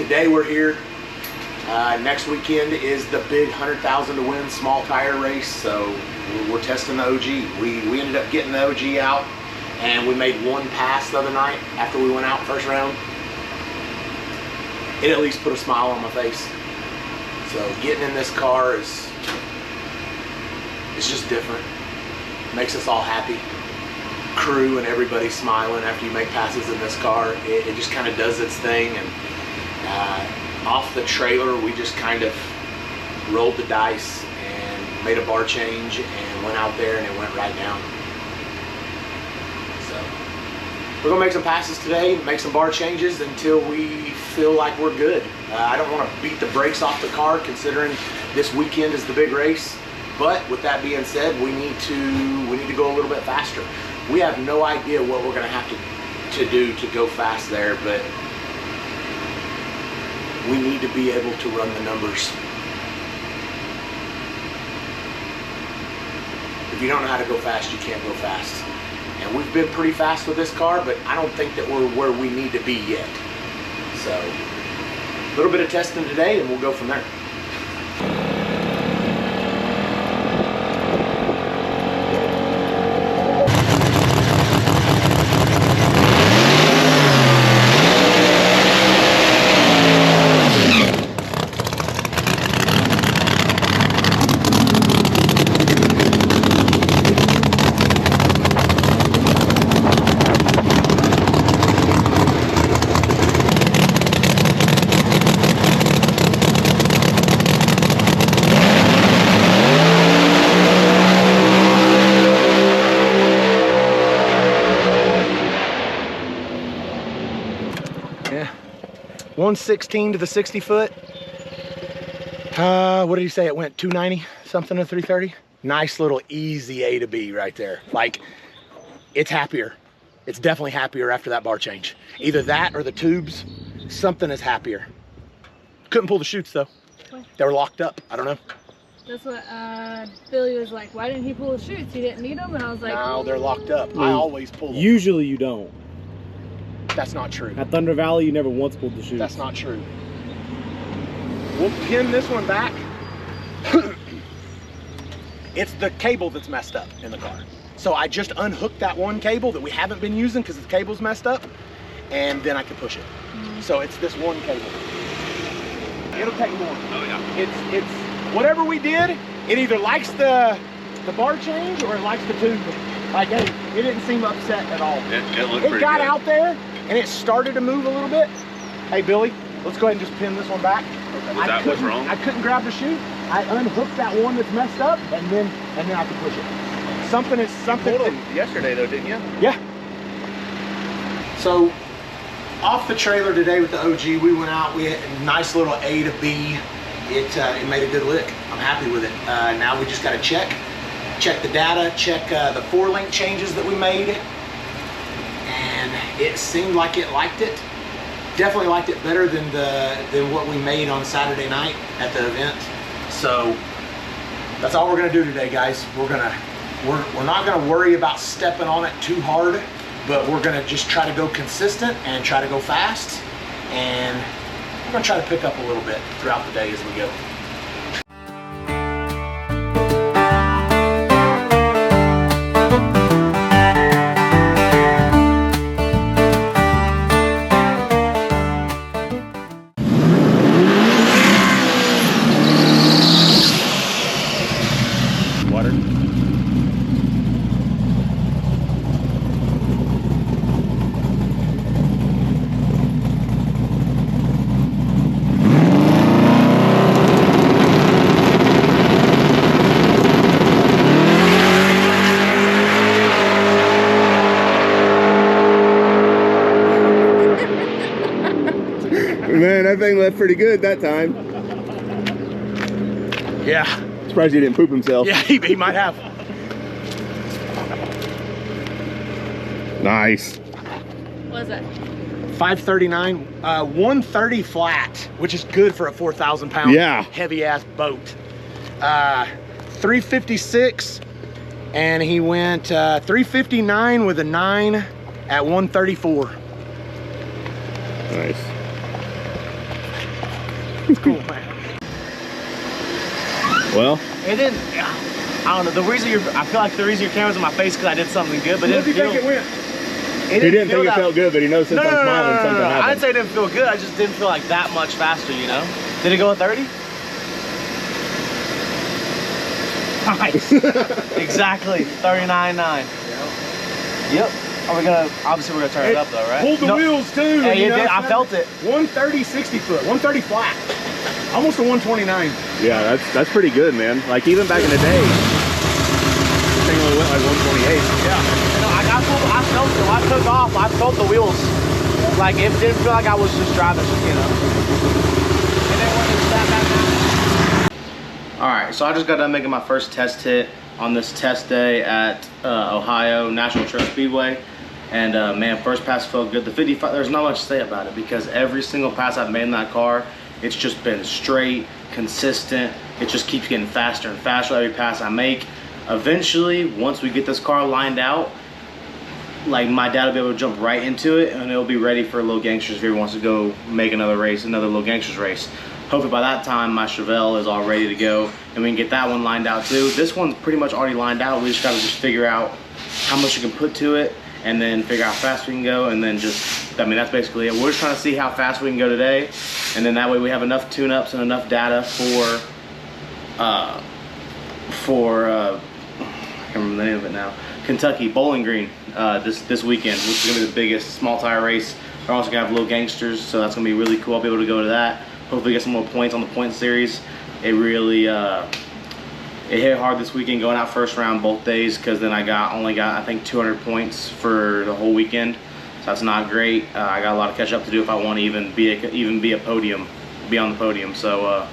Today we're here. Next weekend is the big 100,000 to win small tire race, so we're testing the OG. We ended up getting the OG out, and we made one pass the other night after we went out first round. It at least put a smile on my face. So getting in this car it's just different. Makes us all happy. Crew and everybody smiling after you make passes in this car. It just kind of does its thing. And off the trailer, we just kind of rolled the dice and made a bar change and went out there, and it went right down. So we're gonna make some passes today, make some bar changes until we feel like we're good. I don't want to beat the brakes off the car considering this weekend is the big race. But with that being said, we need to go a little bit faster. We have no idea what we're gonna have to do to go fast there, but we need to be able to run the numbers. If you don't know how to go fast, you can't go fast. And we've been pretty fast with this car, but I don't think that we're where we need to be yet. So, a little bit of testing today and we'll go from there. Yeah, 116 to the 60 foot. What did he say? It went 290 something to 330. Nice little easy A to B right there. Like, it's happier. It's definitely happier after that bar change. Either that or the tubes. Something is happier. Couldn't pull the chutes though. What? They were locked up. I don't know. That's what Billy was like. Why didn't he pull the chutes? He didn't need them, and I was like, no, they're locked up. I always pull them. Usually you don't. That's not true. At Thunder Valley, you never once pulled the chutes. That's not true. We'll pin this one back. It's the cable that's messed up in the car. So I just unhooked that one cable that we haven't been using because the cable's messed up, and then I can push it. So it's this one cable. It'll take more. Oh yeah. It's whatever we did, it either likes the bar change or it likes the tube. Like, hey, it didn't seem upset at all. It looked pretty It got good. out there and it started to move a little bit. Hey Billy, let's go ahead and just pin this one back. Was that what's wrong? I couldn't grab the chute. I unhooked that one that's messed up, and then I could push it. Something is something. You pulled them yesterday though, didn't you? Yeah. So off the trailer today with the OG, we went out. We had a nice little A to B. It made a good lick. I'm happy with it. Now we just got to check the data, check the 4-link changes that we made, and it seemed like it liked it. Definitely liked it better than what we made on Saturday night at the event. So that's all we're gonna do today, guys. We're not gonna worry about stepping on it too hard, but we're gonna just try to go consistent and try to go fast, and we're gonna try to pick up a little bit throughout the day as we go. left pretty good that time. Yeah. Surprised he didn't poop himself. Yeah, he might have. Nice. What is that? 539, 130 flat, which is good for a 4,000 pound Yeah. heavy ass boat. 356, and he went 359 with a 9 at 134. Nice. It's cool, man. Well, It didn't. I don't know. The reason I feel like the reason your camera's in my face because I did something good, but it didn't feel. went? he didn't think it felt good, but he knows since No, I'm no, no, smiling, no, something no. I happened. didn't say it didn't feel good. I just didn't feel like that much faster. You know? Did it go at 30? Nice. Exactly. 39.9. Yep. Are we gonna? Obviously, we're gonna turn it up though, right? Hold the wheels too. Hey, you it know? did. I felt it. 130, 60 foot, 130 flat. Almost a 129. Yeah, that's pretty good, man. Like even back in the day, this thing only went like 128. Yeah. You know, I felt it. When I took off, I felt the wheels. Like it didn't feel like I was just driving, you know. And then when it sat back down. All right, so I just got done making my first test hit on this test day at Ohio National Trail Speedway. And man, first pass felt good. The 55, there's not much to say about it because every single pass I've made in that car, it's just been straight, consistent. It just keeps getting faster and faster every pass I make. Eventually, once we get this car lined out, like my dad will be able to jump right into it and it'll be ready for Little Gangsters if he wants to go make another race, another Little Gangsters race. Hopefully by that time my Chevelle is all ready to go and we can get that one lined out too. This one's pretty much already lined out. We just gotta figure out how much you can put to it and then figure out how fast we can go and then just, I mean, that's basically it. We're just trying to see how fast we can go today and then that way we have enough tune-ups and enough data for I can't remember the name of it now, Kentucky Bowling Green this weekend, which is gonna be the biggest small tire race. We're also gonna have Little Gangsters, so that's gonna be really cool. I'll be able to go to that. Hopefully get some more points on the point series. It really it hit hard this weekend going out first round both days because then I only got I think 200 points for the whole weekend. So that's not great. I got a lot of catch up to do if I want to even be on the podium. So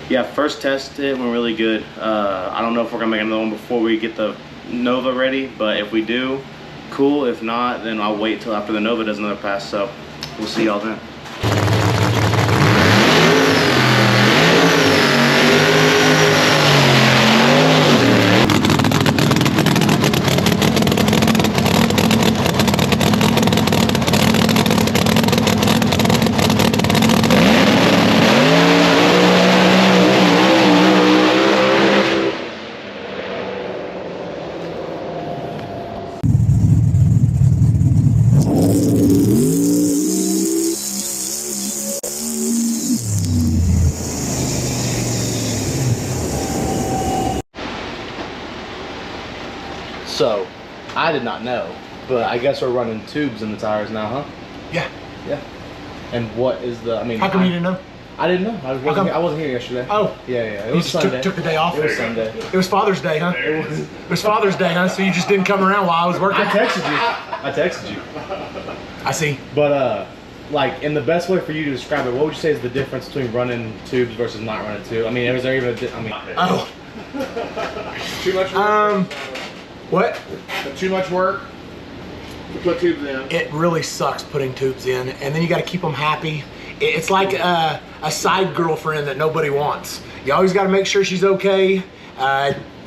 yeah, first test it went really good. I don't know if we're gonna make another one before we get the Nova ready, but if we do, cool. If not, then I'll wait till after the Nova does another pass. So we'll see y'all then. So, I did not know, but I guess we're running tubes in the tires now, huh? Yeah. Yeah. And what is the, I mean, How come you didn't know? I didn't know. I wasn't here yesterday. Oh. Yeah, yeah. It You was just Sunday. took the day off? It was Sunday. It was Father's Day, huh? It was Father's Day, huh? So you just didn't come around while I was working? I texted you. I see. But, like, in the best way for you to describe it, what would you say is the difference between running tubes versus not running tubes? I mean, is there even Oh. Too much work. What? Too much work to put tubes in. It really sucks putting tubes in, and then you got to keep them happy. It's like a side girlfriend that nobody wants. You always got to make sure she's okay.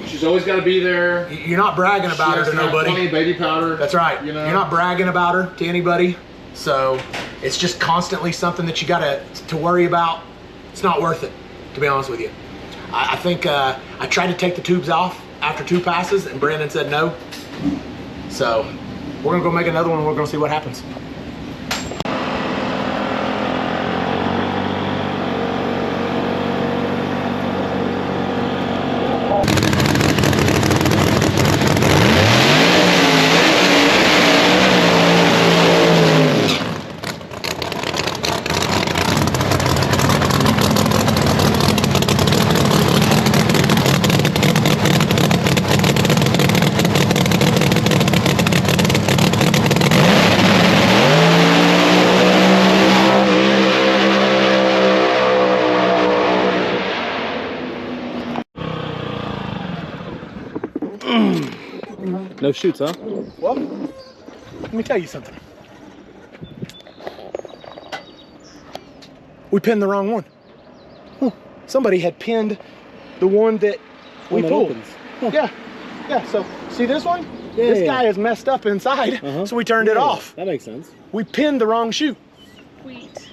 She's always got to be there. You're not bragging about her to nobody. Plenty of baby powder. That's right. You know? You're not bragging about her to anybody. So it's just constantly something that you got to worry about. It's not worth it, to be honest with you. I think I tried to take the tubes off after 2 passes, and Brandon said no. So we're gonna go make another one, and we're gonna see what happens. No shoots, huh? Well, let me tell you something. We pinned the wrong one. Huh. Somebody had pinned the one that we pulled. Huh. Yeah, so see this one? Yeah, this guy is messed up inside, so we turned it off. That makes sense. We pinned the wrong chute. Sweet.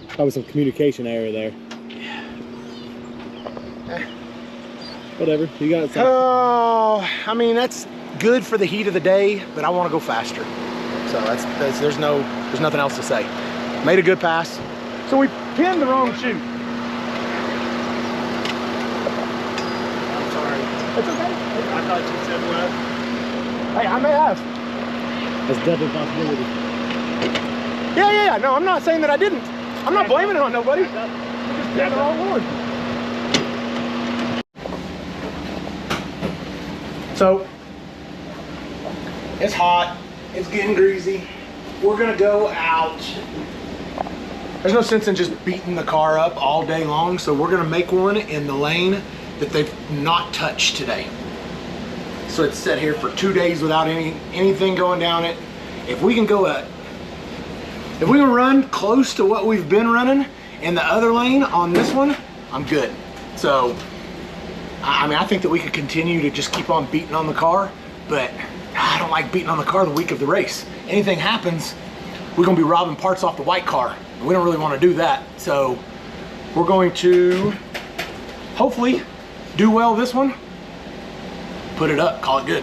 Probably some communication error there. Whatever, you got something. Oh, I mean, that's good for the heat of the day, but I want to go faster. So there's nothing else to say. Made a good pass. So we pinned the wrong chute. I'm sorry. It's okay. I thought you said what? Hey, I may have. That's definitely a possibility. Yeah. No, I'm not saying that I didn't. I'm not blaming it on nobody. We just pinned the wrong one. So, it's hot, it's getting greasy. We're gonna go out. There's no sense in just beating the car up all day long, so we're gonna make one in the lane that they've not touched today. So it's set here for 2 days without anything going down it. If we can run close to what we've been running in the other lane on this one, I'm good. So, I mean, I think that we could continue to just keep on beating on the car, but I don't like beating on the car the week of the race. Anything happens, we're gonna be robbing parts off the white car. We don't really wanna do that. So we're going to hopefully do well this one, put it up, call it good.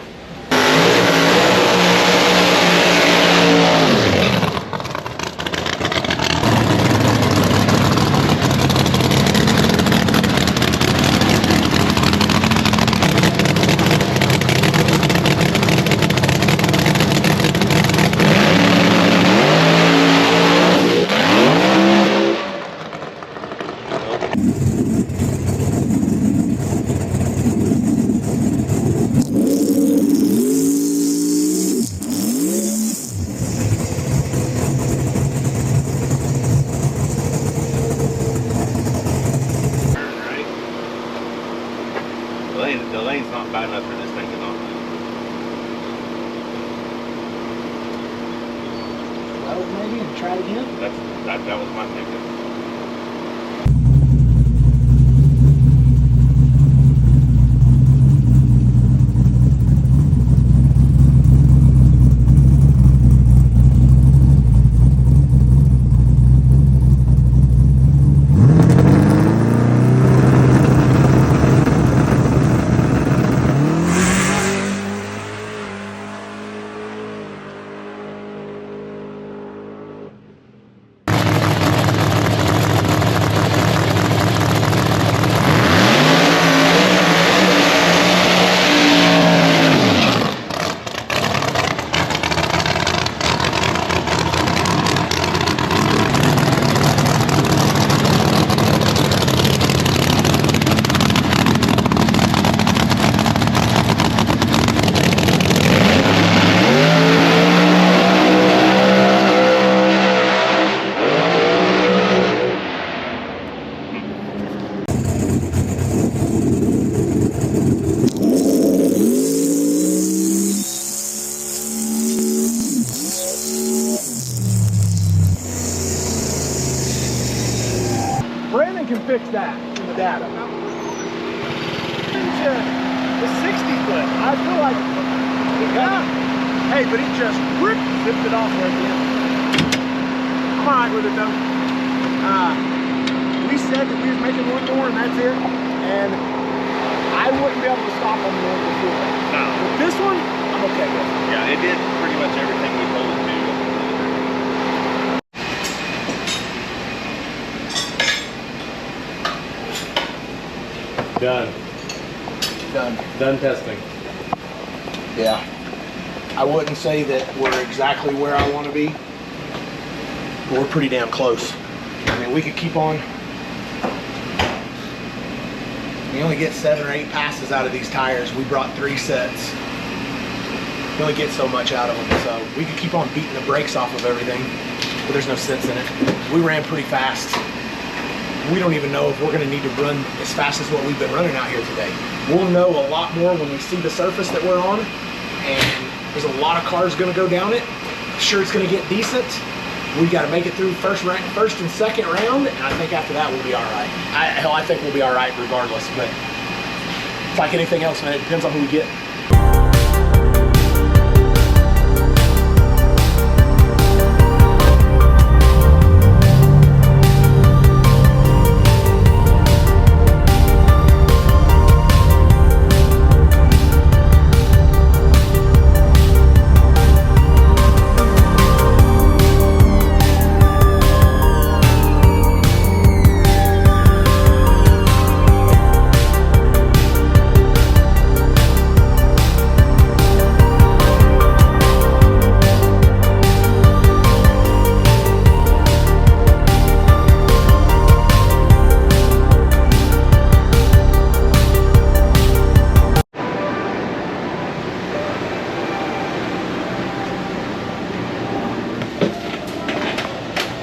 The lane's not bad enough for this thing to not move. Well, maybe, and try it again. That was my thinking. Brandon can fix that in the data. The 60 foot, I feel like, yeah. Hey, but he just zipped it off right there. I'm all right with it though. We said that we was making one more and that's it. And I wouldn't be able to stop on the one before. No. But this one, I'm okay with. Yeah, it did pretty much everything we told it to. Done. Done testing. Yeah. I wouldn't say that we're exactly where I want to be, but we're pretty damn close. I mean, we could keep on. We only get 7 or 8 passes out of these tires. We brought 3 sets. We only get so much out of them, so we could keep on beating the brakes off of everything, but there's no sense in it. We ran pretty fast. we don't even know if we're going to need to run as fast as what we've been running out here today. We'll know a lot more when we see the surface that we're on, and there's a lot of cars going to go down it. Sure, it's going to get decent. We got to make it through first and second round, and I think after that we'll be all right. Hell, I think we'll be all right regardless, but it's like anything else, man. It depends on who we get.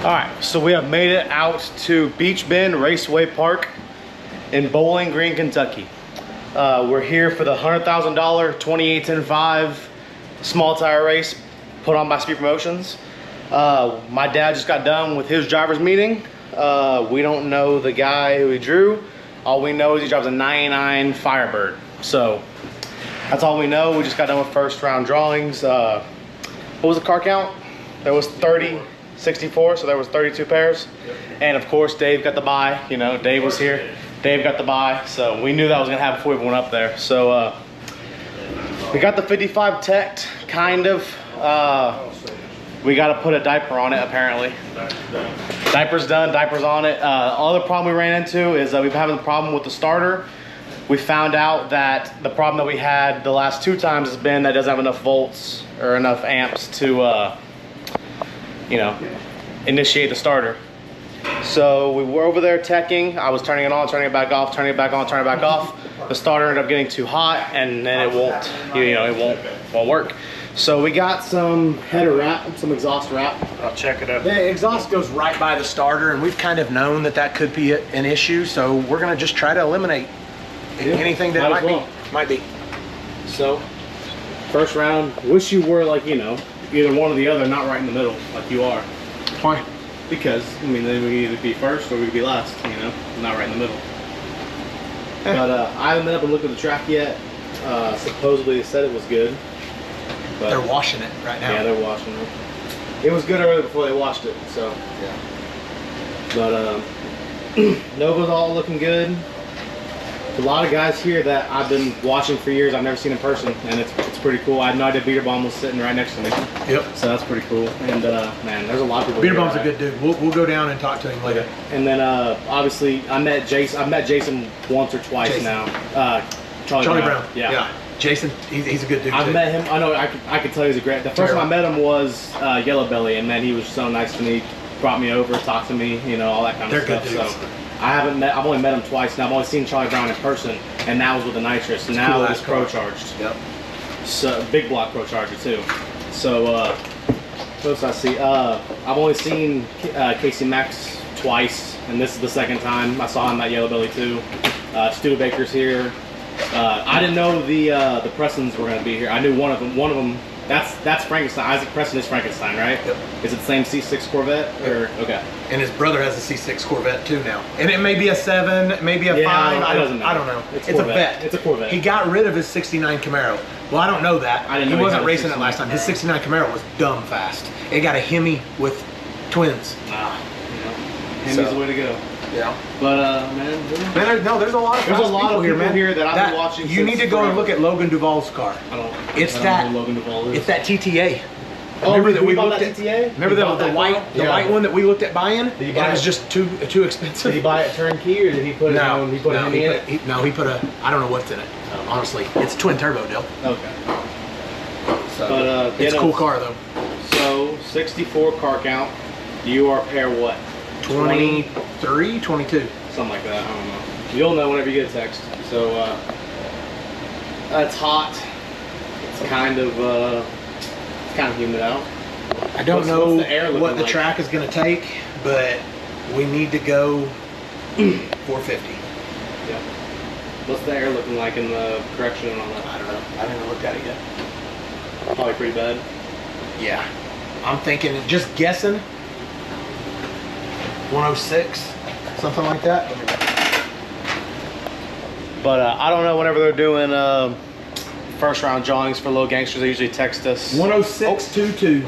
All right, so we have made it out to Beech Bend Raceway Park in Bowling Green, Kentucky. We're here for the $100,000 28-10-5 small tire race put on by Speed Promotions. My dad just got done with his driver's meeting. We don't know the guy who he drew. All we know is he drives a 99 Firebird. So that's all we know. We just got done with first round drawings. What was the car count? There was 64, so there was 32 pairs. And of course, Dave got the buy. You know, Dave was here. Dave got the buy, so we knew that was gonna happen before we went up there. So we got the 55 teched, kind of. We got to put a diaper on it, apparently. Diaper's done, diaper's on it. Other problem we ran into is we've been having a problem with the starter. We found out that the problem that we had the last 2 times has been that it doesn't have enough volts or enough amps to you know, initiate the starter. So we were over there teching. I was turning it on, turning it back off, turning it back on, turning it back off. The starter ended up getting too hot, and then it won't, you know, it won't work. So we got some header wrap, some exhaust wrap. I'll check it out. The exhaust goes right by the starter, and we've kind of known that that could be an issue. So we're gonna just try to eliminate anything that might be. So first round, wish you were like, you know, either one or the other, not right in the middle like you are. Why? Because, I mean, then we could either be first or we could be last, you know, not right in the middle. But I haven't been up and looked at the track yet. Supposedly they said it was good. But they're washing it right now. Yeah, they're washing it. It was good earlier before they washed it, so. Yeah. But Nova's all looking good. A lot of guys here that I've been watching for years, I've never seen in person, and it's pretty cool. I had no idea Beater Bomb was sitting right next to me. Yep. So that's pretty cool. And man, there's a lot of people. Beater Bomb's a good dude. We'll go down and talk to him later. And then obviously I met Jason. I've met Jason once or twice now. Charlie Brown. Yeah. Jason, he's a good dude. I've met him. I know. I could tell he's a great. The first time I met him was Yellow Belly, and man, he was so nice to me. Brought me over, talked to me, you know, all that kind of stuff. They're good dudes. So I've only met him twice now. I've only seen Charlie Brown in person, and that was with the nitrous. And now it's Pro Charged. Yep. So big block Pro Charger too. So what else I see? I've only seen Casey Max twice, and this is the second time I saw him at Yellow Belly too. Studebaker's here. I didn't know the Prestons were going to be here. I knew one of them. One of them. That's Frankenstein. Isaac Preston is Frankenstein, right? Yep. Is it the same C6 Corvette? Or okay. And his brother has a C6 Corvette too now. And it may be a 7, maybe a 5. I don't know. It's a vet. It's a Corvette. He got rid of his 69 Camaro. Well, I don't know that. He wasn't racing it last time. His 69 Camaro was dumb fast. It got a Hemi with twins. Hemi's the way to go. Yeah. But man, there's a lot of people here, man. Here that I've been watching. You need to go and look at Logan Duvall's car. I don't know Logan Duvall is. It's that TTA. Oh, remember that we bought looked that at TTA? Remember the white one that we looked at buying? And it was just too expensive. Did he buy it turnkey or did he put it on? He put a Hemi in it? He put a, I don't know what's in it. Honestly, it's twin turbo deal. Okay. So, but it's a cool car though. So 64 car count. You are pair what? 23, 22. Something like that. I don't know. You'll know whenever you get a text. So it's hot. It's kind of humid out. I don't know what the track is going to take, but we need to go 450. Yeah. What's the air looking like in the correction and all that? I don't know. I haven't looked at it yet. Probably pretty bad. Yeah. I'm thinking, just guessing, 106, something like that. But I don't know, whenever they're doing first round drawings for Little Gangsters, they usually text us. 106.22.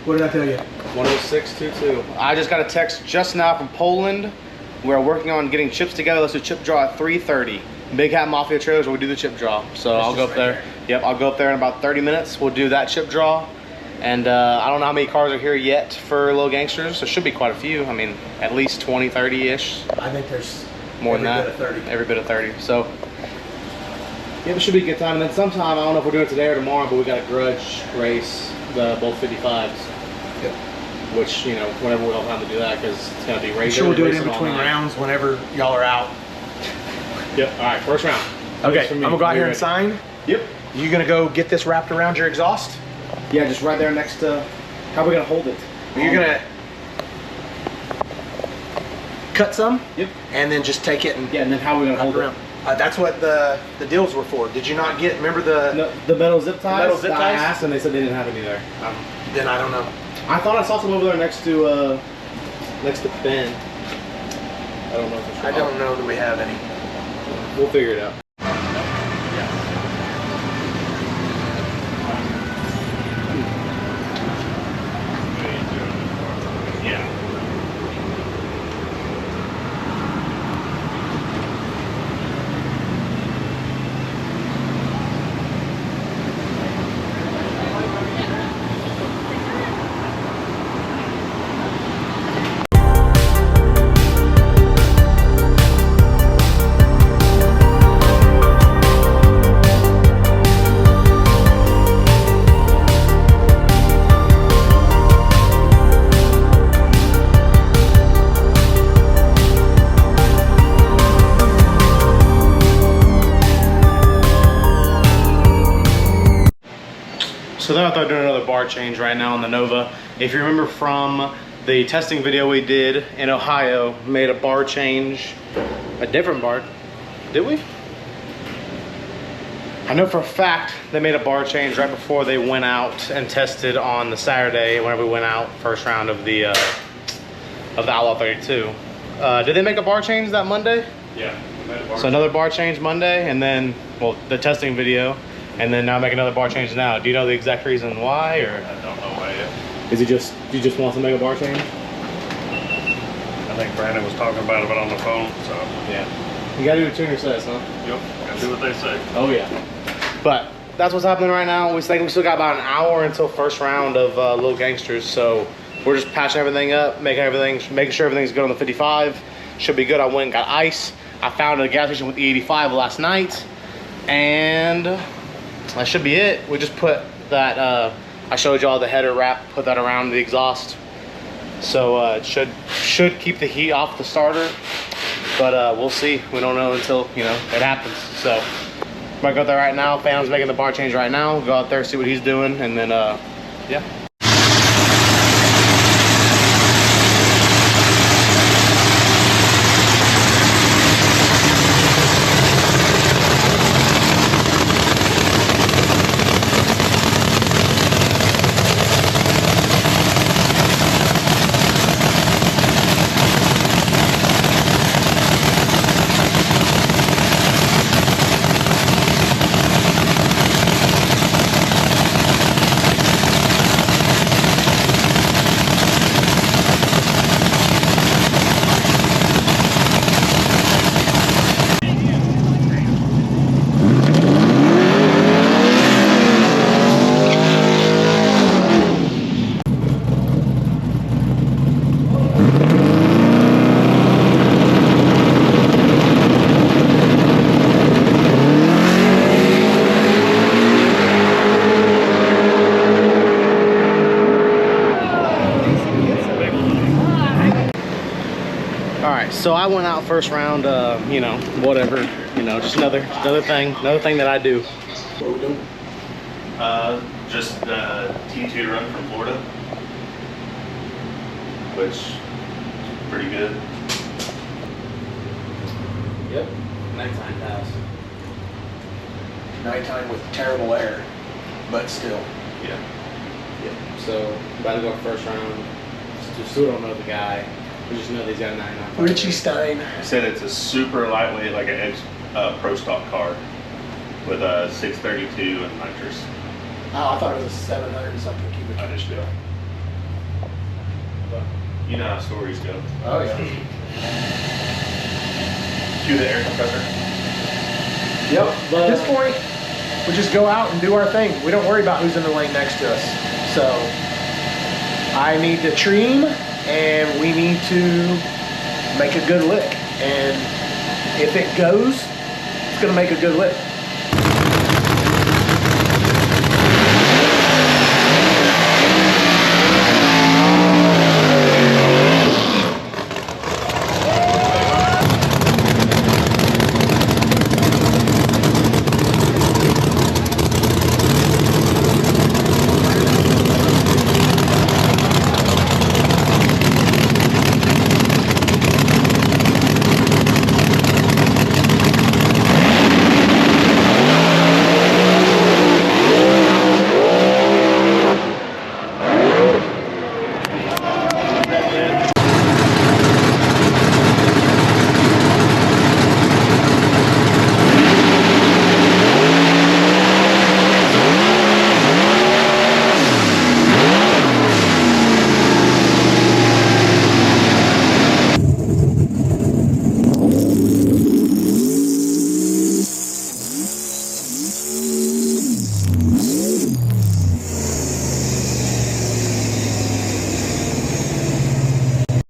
What did I tell you? 106.22. I just got a text just now from Poland. We're working on getting chips together. Let's do chip draw at 3:30. Big Hat Mafia Trailers where we do the chip draw. So That's I'll go up right there. Yep, I'll go up there in about 30 minutes. We'll do that chip draw. And I don't know how many cars are here yet for Little Gangsters. There should be quite a few. I mean, at least 20, 30-ish. I think there's More than that. Every bit of 30. Every bit of 30. So, yeah, it should be a good time. And then sometime, I don't know if we're doing it today or tomorrow, but we got a grudge race, both 55s. Yep. Which, you know, whenever we'll have time to do that, because it's going to be racing. Sure, we'll do it in between rounds whenever y'all are out. Yep. All right, first round. Okay, I'm gonna go out here and sign. Yep. You gonna go get this wrapped around your exhaust? Yeah, just right there next to. How are we gonna hold it? You're gonna cut some. Yep. And then just take it and Yeah, and then how are we gonna hold around. That's what the deals were for. Did you not get? Remember the? No, the metal zip ties. metal zip I ties? asked, and they said they didn't have any there. Then I don't know. I thought I saw some over there next to Ben. I don't know for sure. I don't know that we have any. We'll figure it out. So then I thought doing another bar change right now on the Nova. If you remember from the testing video we did in Ohio, made a bar change, a different bar. Did we? I know for a fact they made a bar change right before they went out and tested on the Saturday whenever we went out first round of the Outlaw 32. Did they make a bar change that Monday? Yeah. So another bar change Monday, and then, well, the testing video, and then now make another bar change now. Do you know the exact reason why, or? I don't know why yet. Is it just, you just want to make a bar change? I think Brandon was talking about it on the phone, so. Yeah. You gotta do what tuner says, huh? Yep, gotta do what they say. Oh yeah. But that's what's happening right now. We think we still got about an hour until first round of Little Gangsters, so we're just patching everything up, making sure everything's good on the 55. Should be good. I went and got ice. I found a gas station with E85 last night, and that should be it. We just put that, I showed y'all the header wrap, put that around the exhaust. So it should keep the heat off the starter, but we'll see. We don't know until, you know, it happens. So I'm gonna go there right now. Phantom's making the bar change right now. We'll go out there, see what he's doing, and then, yeah. So I went out first round, you know, whatever, you know, just another thing that I do. What are we doing? Just T2 run from Florida, which is pretty good. Yep. Nighttime pass. Nighttime with terrible air, but still. Yeah. So, about to go first round. Still don't know the guy. We just know that he's got a 99. Richie Stein. They said it's a super lightweight, like an pro stock car with a 632 and nitrous. Oh, I thought it was a 700 and something cubic. I just do. But you know how stories go. Oh yeah. Cue the air compressor. Yep. At this point, we just go out and do our thing. We don't worry about who's in the lane next to us. So I need to trim, and we need to make a good lick. And if it goes, it's gonna make a good lick.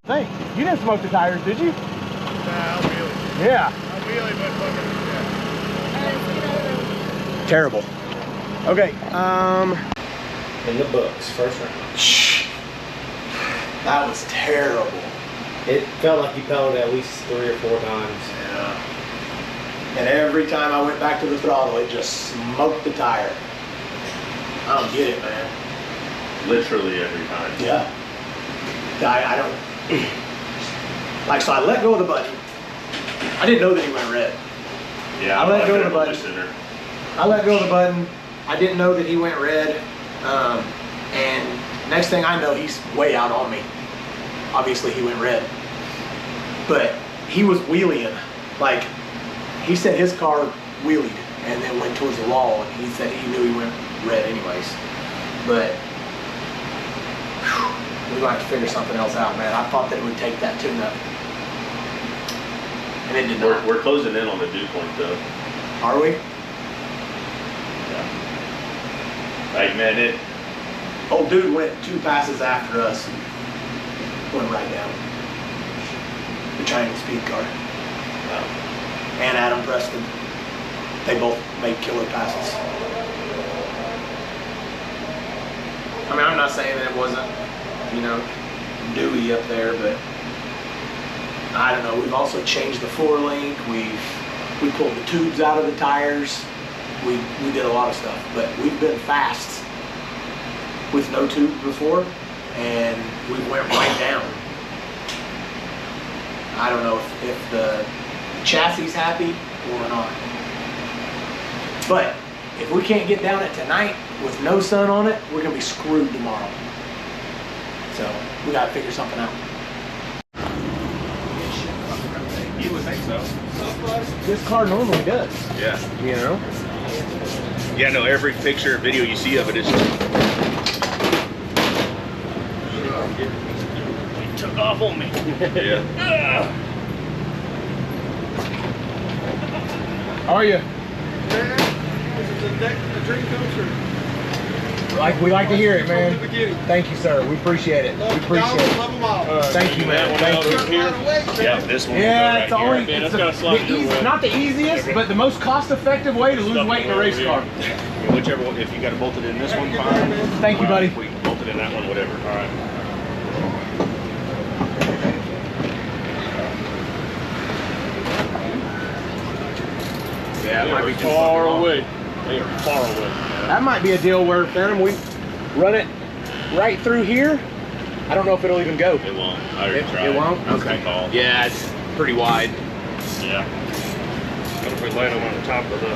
Hey, you didn't smoke the tires, did you? Nah, I'll wheelie. Yeah. I'll wheelie, but fucking, Terrible. Okay, In the books, first round. shh. That was terrible. It felt like you pedaled at least 3 or 4 times. Yeah. And every time I went back to the throttle, it just smoked the tire. I don't get it, man. literally every time. Yeah. I don't. Like, so I let go of the button. I didn't know that he went red. Yeah, I let go of the button. button. I let go of the button. I didn't know that he went red. And next thing I know, he's way out on me. Obviously, he went red. But he was wheeling. Like, he said his car wheelied and then went towards the wall. And he said he knew he went red anyways. But whew, we're going to have to figure something else out, man. I thought that it would take that tune-up. And it did not. We're closing in on the dew point, though. Are we? Yeah. Like, man, it. Old dude went 2 passes after us and went right down. The Chinese speed car. And Adam Preston. They both made killer passes. I mean, I'm not saying that it wasn't, you know, dewy up there, but I don't know. We've also changed the floor link. We pulled the tubes out of the tires. We did a lot of stuff, but we've been fast with no tube before, and we went right down. I don't know if the chassis is happy or not. But if we can't get down it tonight with no sun on it, we're gonna be screwed tomorrow. So we gotta figure something out. You would think so. This car normally does, Yeah. you know? Yeah, no, every picture or video you see of it is just. It took off on me. Yeah. How are you? A dream come true. We like to hear it, man. From the beginning. Thank you, sir. We appreciate it. We appreciate it. Love them all. Thank you, man. Thank you. Yeah, this one. Yeah, will it's go right only here. it's not the easiest, but the most cost-effective way to lose weight in a race car. Yeah, whichever one, if you got to bolt it in this one, fine. Thank you, buddy. If we bolt it in that one, whatever. All right. Yeah, it might be too far fucking long. away. They are far away. That might be a deal where, Phantom, we run it right through here. I don't know if it'll even go. It won't. I already tried. It won't? It's Okay. too tall. Yeah, it's pretty wide. Yeah. if we light them on the top of the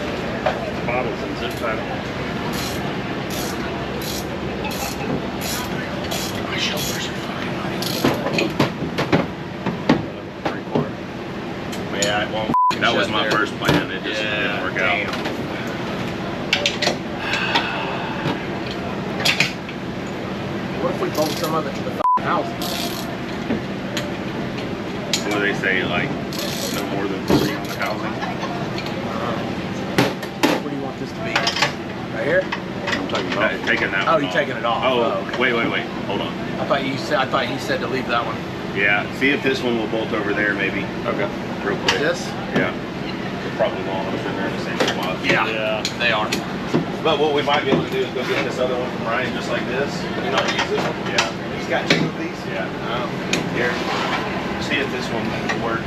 bottles and zip tie them. My shoulders are fucking hurting. 3/4. Yeah, well, that was my first plan. It just didn't work out. What if we bolt some of it to the fucking house? What do they say, like, no more than 3 on the housing? What do you want this to be? Right here? I'm talking about taking that Oh, one you're off. taking it off. Oh, okay. wait. Hold on. I thought he said to leave that one. Yeah, see if this one will bolt over there, maybe. Okay. Real quick. This? Yeah. It probably won't. I'm sure they're in the same spot. Yeah. They are. But what we might be able to do is go get this other one from Ryan just like this. You not use this one? Yeah. He's got 2 of these? Yeah. Oh. Here. See if this one works.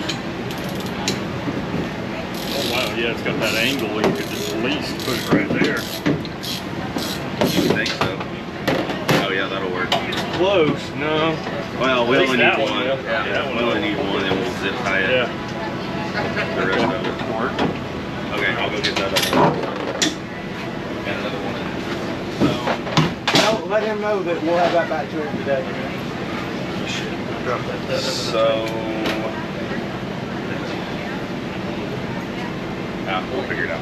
Oh wow, yeah, it's got that angle where you could just at least put it right there. You would think so. Oh yeah, that'll work. Close, no. Well, we At only least need that one one. will. Yeah, Yeah, that one we only will. need one, and we'll zip tie it. Yeah. The rest of it. Okay, I'll go get that other one. And another one. So, let him know that we'll have that back to him today. So, we'll figure it out.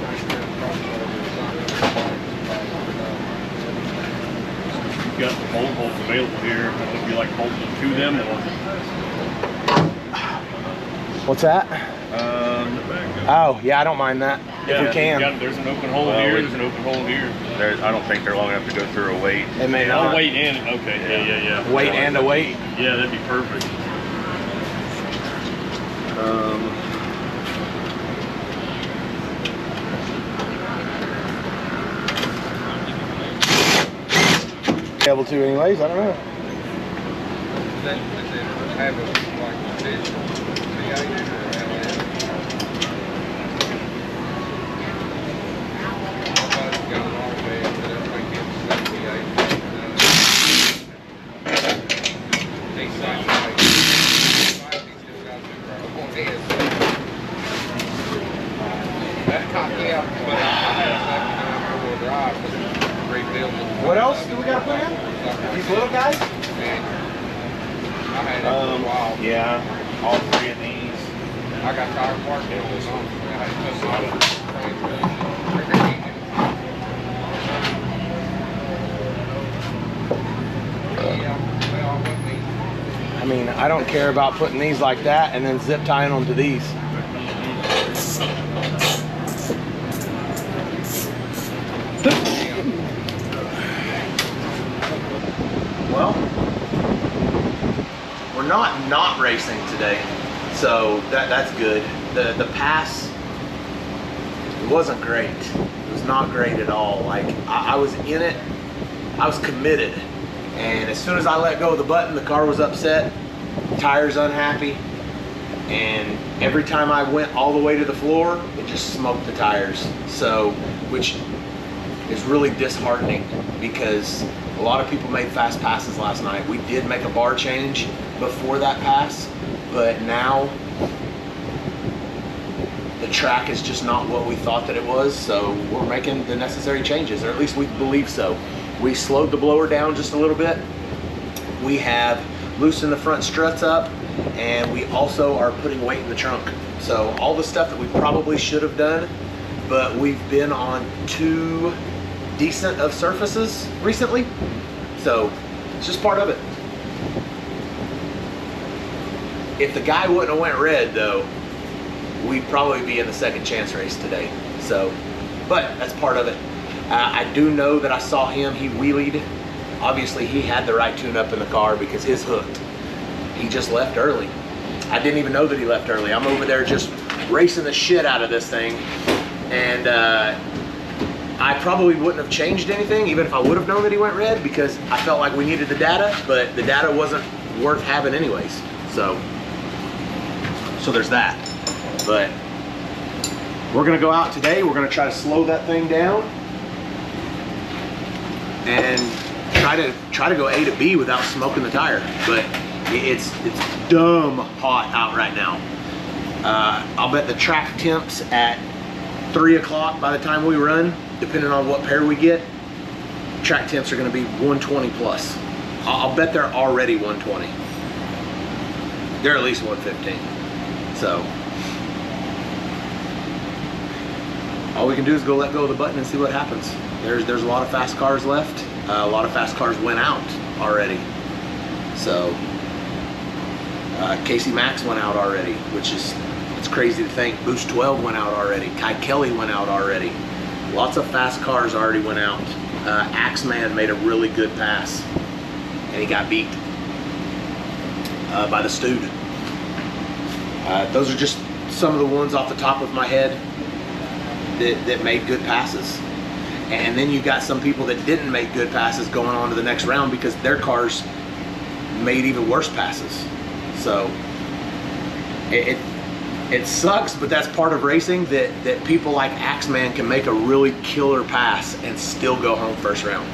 You've got the bolt holes available here. Would you like bolting to them or? What's that? Oh, yeah, I don't mind that. Yeah, if we can. There's an open hole Well, here. we- There's an open hole here. I don't think they're long enough to go through a weight. It may Oh, not. wait and okay. Yeah. Weight and a weight. Yeah, that'd be perfect. Able to anyways, I don't know. What else do we got to put in? These little guys? Yeah, all 3 of these. I got tire park deals on. I mean, I don't care about putting these like that and then zip tying them to these. Well, we're not racing today, so that's good. The pass wasn't great. It was not great at all. Like I was in it, I was committed, and as soon as I let go of the button, the car was upset, tires unhappy, and every time I went all the way to the floor, it just smoked the tires. So, which is really disheartening because a lot of people made fast passes last night. We did make a bar change before that pass, but now the track is just not what we thought that it was, so we're making the necessary changes, or at least we believe so. We slowed the blower down just a little bit. We have loosened the front struts up, and we also are putting weight in the trunk. So all the stuff that we probably should have done, but we've been on 2 decent of surfaces recently, so it's just part of it. If the guy wouldn't have went red though, we'd probably be in the second chance race today. So, but that's part of it. I do know that I saw him, he wheelied. Obviously he had the right tune up in the car because his hooked. He just left early. I didn't even know that he left early. I'm over there just racing the shit out of this thing, and I probably wouldn't have changed anything even if I would have known that he went red, because I felt like we needed the data, but the data wasn't worth having anyways. So there's that. But we're gonna go out today. We're gonna try to slow that thing down and try to go A to B without smoking the tire. But it's dumb hot out right now. I'll bet the track temps at 3 o'clock by the time we run, depending on what pair we get, track temps are going to be 120 plus. I'll bet they're already 120. They're at least 115. So all we can do is go let go of the button and see what happens. There's a lot of fast cars left. A lot of fast cars went out already. So Casey Max went out already, which is, it's crazy to think. Boost 12 went out already. Kai Kelly went out already. Lots of fast cars already went out. Axeman made a really good pass, and he got beat by the Stewed. Those are just some of the ones off the top of my head that made good passes. And then you got some people that didn't make good passes going on to the next round because their cars made even worse passes. So it sucks, but that's part of racing, that people like Axeman can make a really killer pass and still go home first round.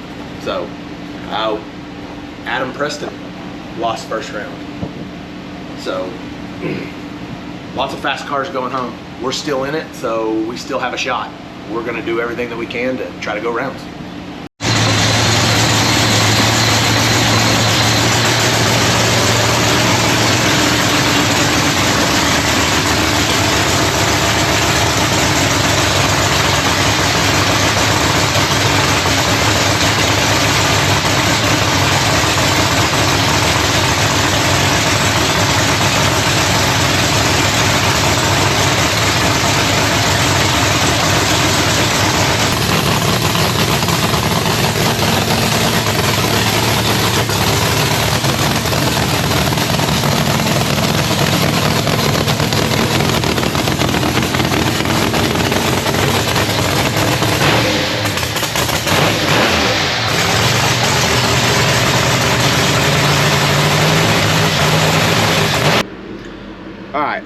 So Adam Preston lost first round. So lots of fast cars going home. We're still in it, so we still have a shot. We're gonna do everything that we can to try to go rounds.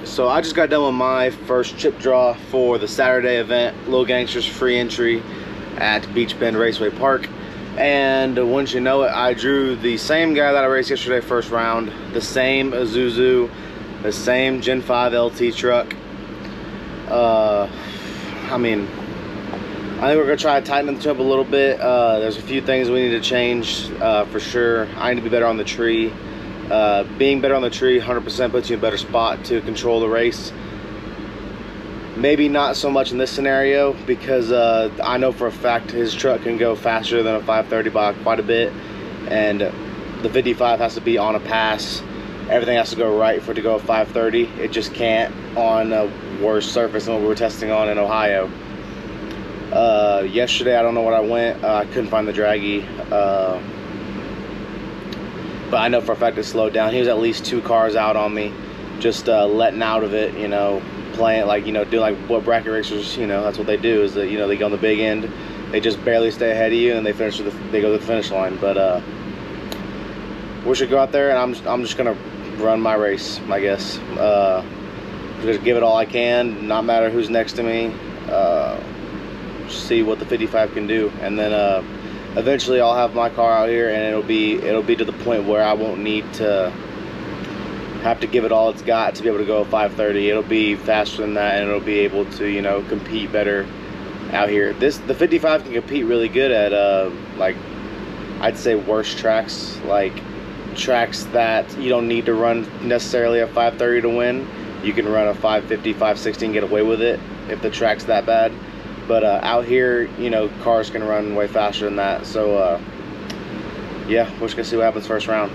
So I just got done with my first chip draw for the Saturday event, Little Gangsters free entry at Beech Bend Raceway Park. And wouldn't you know it, I drew the same guy that I raced yesterday first round, the same Isuzu, the same Gen 5 LT truck. I mean, I think we're gonna try to tighten the tip a little bit. There's a few things we need to change for sure. I need to be better on the tree. Being better on the tree 100% puts you in a better spot to control the race. Maybe not so much in this scenario because I know for a fact his truck can go faster than a 530 by quite a bit, and the 55 has to be on a pass. Everything has to go right for it to go 530. It just can't on a worse surface than what we were testing on in Ohio. Yesterday, I don't know where I went. I couldn't find the draggy. But I know for a fact it slowed down. He was at least 2 cars out on me, just letting out of it, you know, playing like, you know, doing like what bracket racers, you know, that's what they do, is that, you know, they go on the big end, they just barely stay ahead of you, and they finish they go to the finish line. But we should go out there, and I'm just gonna run my race, I guess. Just give it all I can, not matter who's next to me. See what the 55 can do, and then eventually I'll have my car out here, and it'll be to the point where I won't need to have to give it all it's got to be able to go 530. It'll be faster than that, and it'll be able to, you know, compete better out here. The 55 can compete really good at like, I'd say worse tracks, like tracks that you don't need to run necessarily a 530 to win. You can run a 550, 560 and get away with it if the track's that bad. But out here, you know, cars can run way faster than that. So yeah, we're just gonna see what happens first round.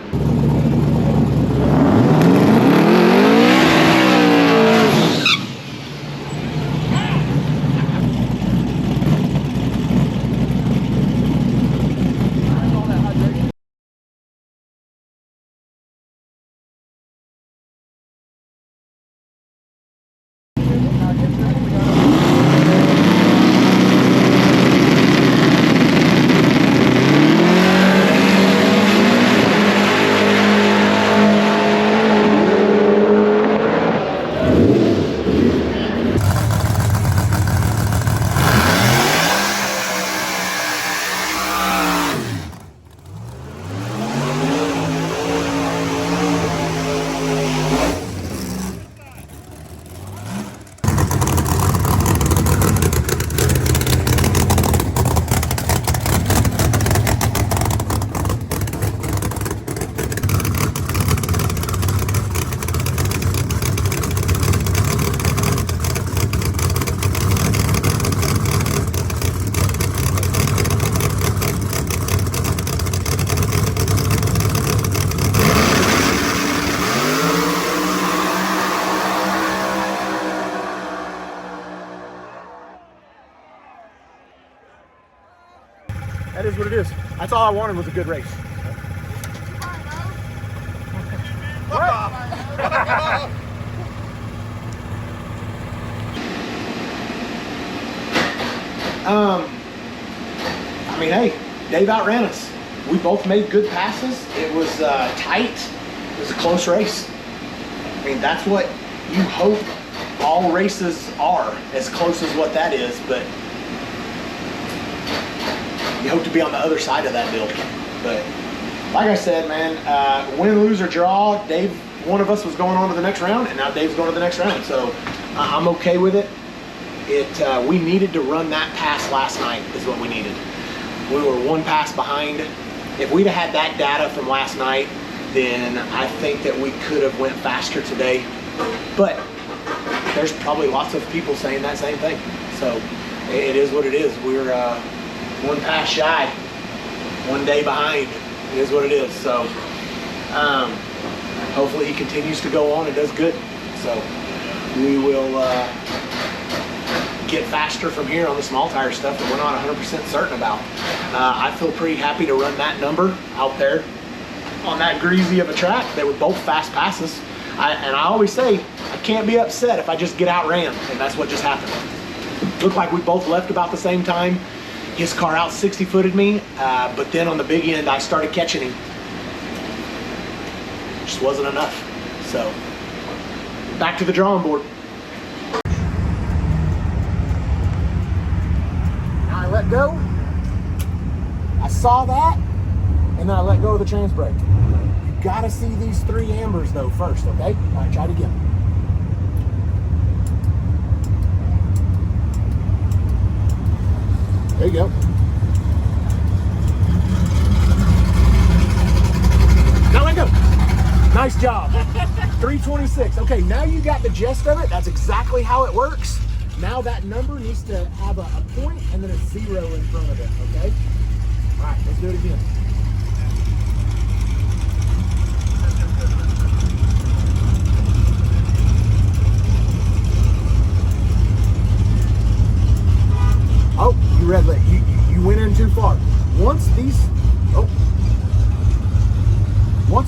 That is what it is. That's all I wanted was a good race. I mean, hey, Dave outran us. We both made good passes. It was tight. It was a close race. I mean, that's what you hope all races are, as close as what that is, but you hope to be on the other side of that deal. But like I said, man, win, lose, or draw, Dave, one of us was going on to the next round, and now Dave's going to the next round. So I'm okay with it. We needed to run that pass last night is what we needed. We were one pass behind. If we'd have had that data from last night, then I think that we could have went faster today. But there's probably lots of people saying that same thing. So it is what it is. We're one pass shy, one day behind. It is what it is. So hopefully he continues to go on and does good. So we will get faster from here on the small tire stuff that we're not 100% certain about. I feel pretty happy to run that number out there on that greasy of a track. They were both fast passes. And I always say, I can't be upset if I just get outran, and that's what just happened. Looked like we both left about the same time. His car out 60-footed me, but then on the big end, I started catching him. Just wasn't enough. So, back to the drawing board. Now I let go. I saw that, and then I let go of the trans brake. You gotta see these 3 ambers though first, okay? All right, try it again. There you go. Now let go. Nice job. 326. Okay, now you got the gist of it. That's exactly how it works. Now that number needs to have a point and then a 0 in front of it, okay? All right, let's do it again. Oh, you red lit. You went in too far. Once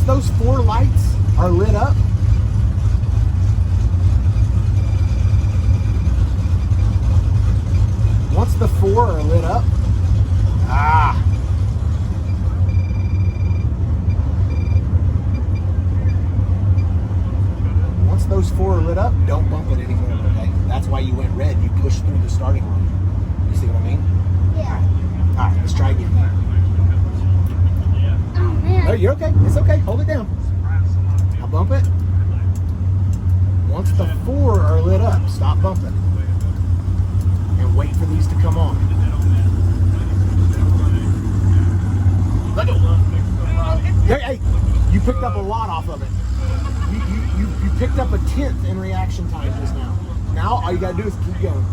those 4 lights are lit up, once the 4 are lit up, once those 4 are lit up, don't bump it anymore, okay? That's why you went red. You pushed through the starting line. You see what I mean? Yeah. All right, let's try again. Oh man. Oh, you're okay. It's okay. Hold it down. Now bump it. Once the 4 are lit up, stop bumping. And wait for these to come on. Let go. Hey, you picked up a lot off of it. You picked up a 10th in reaction time just now. Now all you gotta do is keep going.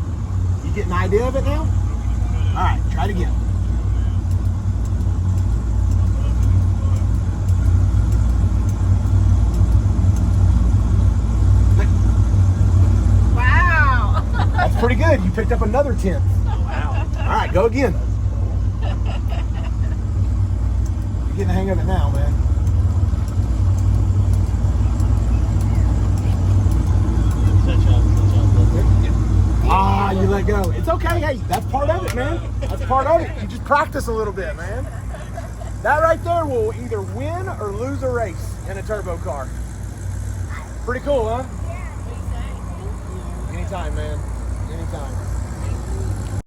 You get an idea of it now? All right, try it again. Wow. That's pretty good. You picked up another 10th. Wow. All right, go again. You're getting the hang of it now, man. Ah, you let go. It's okay. Hey, that's part of it, man. That's part of it. You just practice a little bit, man. That right there will either win or lose a race in a turbo car. Pretty cool, huh? Anytime, man. Anytime.